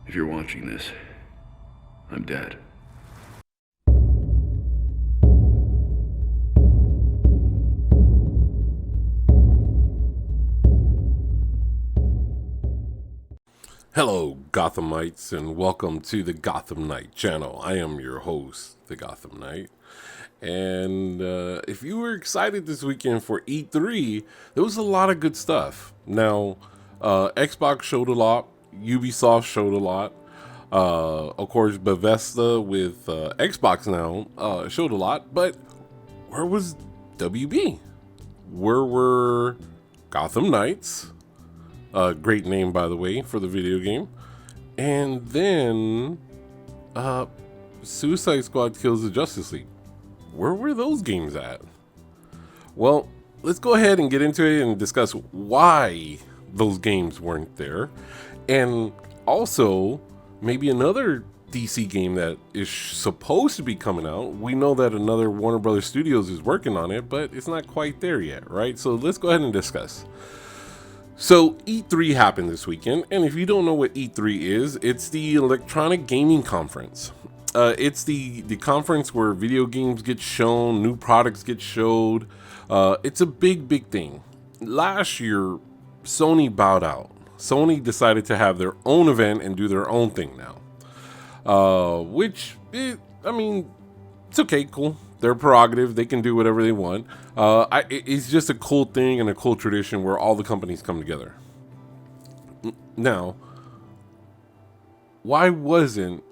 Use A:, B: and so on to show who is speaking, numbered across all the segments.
A: If you're watching this, I'm dead.
B: Hello, Gothamites, and welcome to the Gotham Knight channel. I am your host, the Gotham Knight. And if you were excited this weekend for E3, there was a lot of good stuff. Now, Xbox showed a lot, Ubisoft showed a lot. Of course, Bethesda with Xbox now showed a lot, but where was WB? Where were Gotham Knights? Great name, by the way, for the video game. And then Suicide Squad Kills the Justice League. Where were those games at? Well, let's go ahead and get into it and discuss why those games weren't there. And also, maybe another DC game that is supposed to be coming out. We know that another Warner Brothers Studios is working on it, but it's not quite there yet, right? So let's go ahead and discuss. So E3 happened this weekend, and if you don't know what E3 is, it's the Electronic Gaming Conference. It's the conference where video games get shown, new products get showed. It's a big thing. Last year, Sony bowed out. Sony decided to have their own event and do their own thing now. It's okay, cool. Their prerogative. They can do whatever they want. It's just a cool thing and a cool tradition where all the companies come together. Now, why wasn't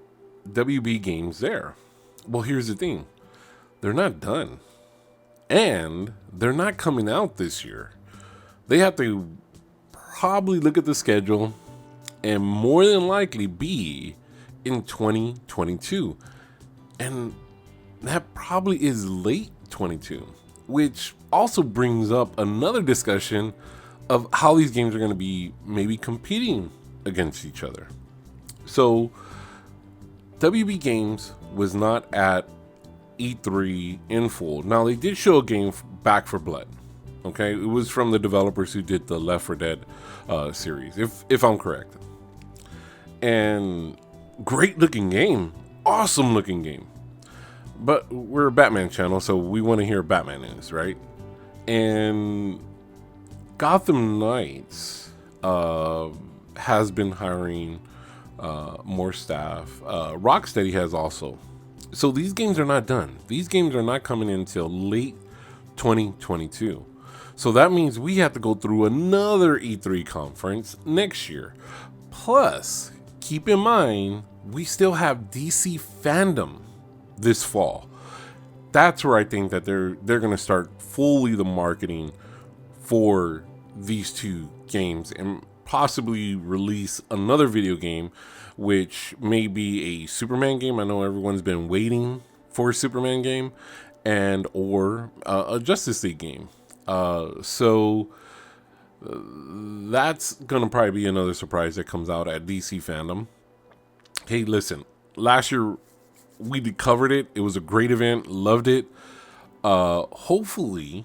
B: wbgames there? Well, here's the thing. They're not done. And they're not coming out this year. They have to probably look at the schedule and more than likely be in 2022. And that probably is late 22, which also brings up another discussion of how these games are going to be maybe competing against each other. So WB Games was not at E3 in full. Now, they did show a game, Back for Blood. Okay, it was from the developers who did the Left 4 Dead series, if I'm correct. And great looking game, awesome looking game. But we're a Batman channel, so we want to hear Batman news, right? And Gotham Knights has been hiring more staff. Rocksteady has also. So these games are not done. These games are not coming in until late 2022. So that means we have to go through another E3 conference next year. Plus, keep in mind, we still have DC fandom this fall. That's where I think that they're going to start fully the marketing for these two games and possibly release another video game, which may be a Superman game. I know everyone's been waiting for a Superman game, and or a Justice League game. So that's going to probably be another surprise that comes out at DC fandom. Hey, listen, last year we covered it. It was a great event. Loved it. Hopefully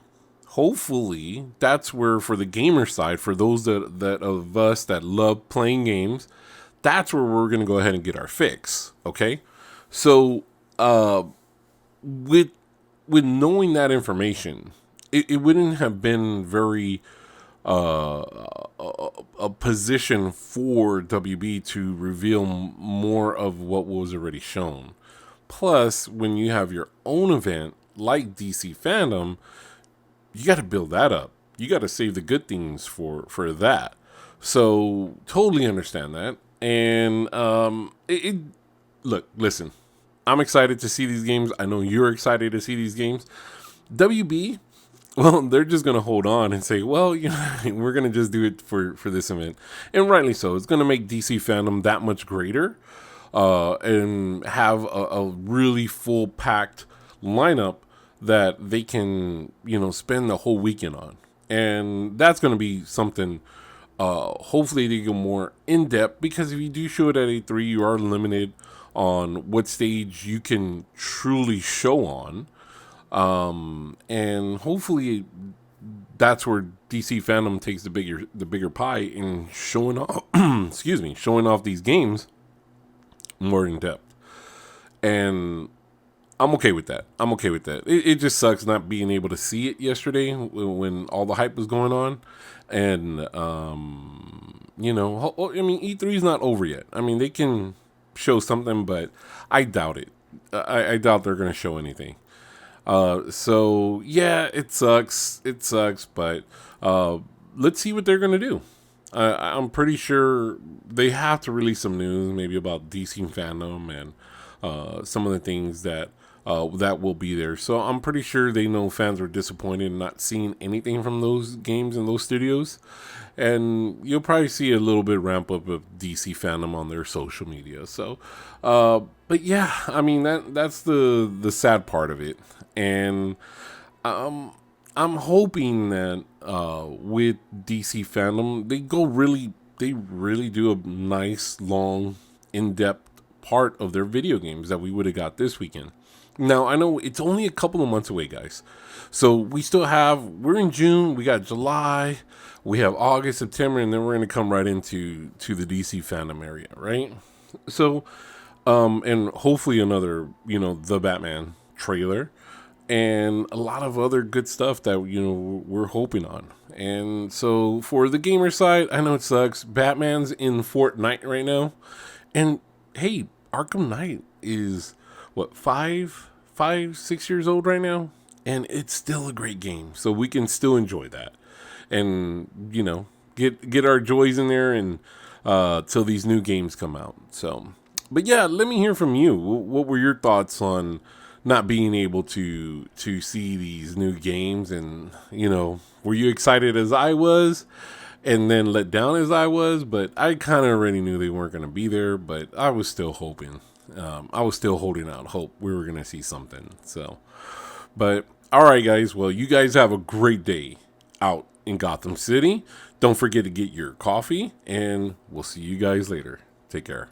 B: that's where, for the gamer side, for those that of us that love playing games, that's where we're going to go ahead and get our fix. Okay. So, with knowing that information, it wouldn't have been very, a position for WB to reveal more of what was already shown. Plus, when you have your own event like DC fandom, you got to build that up. You got to save the good things for that. So totally understand that. And look, listen, I'm excited to see these games. I know you're excited to see these games. WB, well, they're just going to hold on and say, well, you know, we're going to just do it for this event. And rightly so. It's going to make DC fandom that much greater. And have a really full packed lineup that they can, spend the whole weekend on. And that's going to be something, hopefully they go more in depth, because if you do show it at A3, you are limited on what stage you can truly show on. And hopefully that's where DC fandom takes the bigger pie in showing off, showing off these games more in depth. And I'm okay with that. I'm okay with that. It just sucks not being able to see it yesterday when all the hype was going on. And, I mean, E3 is not over yet. I mean, they can show something, but I doubt it. I doubt they're going to show anything. So, yeah, it sucks. It sucks, but let's see what they're going to do. I'm pretty sure they have to release some news, maybe about DC fandom and some of the things that will be there. So I'm pretty sure they know fans were disappointed in not seeing anything from those games and those studios. And you'll probably see a little bit ramp up of DC fandom on their social media. So, but yeah, I mean that's the sad part of it. And I'm hoping that with DC fandom they really do a nice long in-depth part of their video games that we would have got this weekend. Now, I know it's only a couple of months away, guys. So we're in June, we got July, we have August, September, and then we're going to come right into the DC fandom area, right? So, and hopefully another, the Batman trailer and a lot of other good stuff that, we're hoping on. And so for the gamer side, I know it sucks. Batman's in Fortnite right now. And hey, Arkham Knight is what, 6 years old right now, and it's still a great game. So we can still enjoy that, and get our joys in there, and till these new games come out. So, but yeah, let me hear from you. What were your thoughts on not being able to see these new games, and were you excited as I was? And then let down as I was, but I kind of already knew they weren't going to be there, but I was still hoping. I was still holding out hope we were going to see something. So, but all right, guys. Well, you guys have a great day out in Gotham City. Don't forget to get your coffee, and we'll see you guys later. Take care.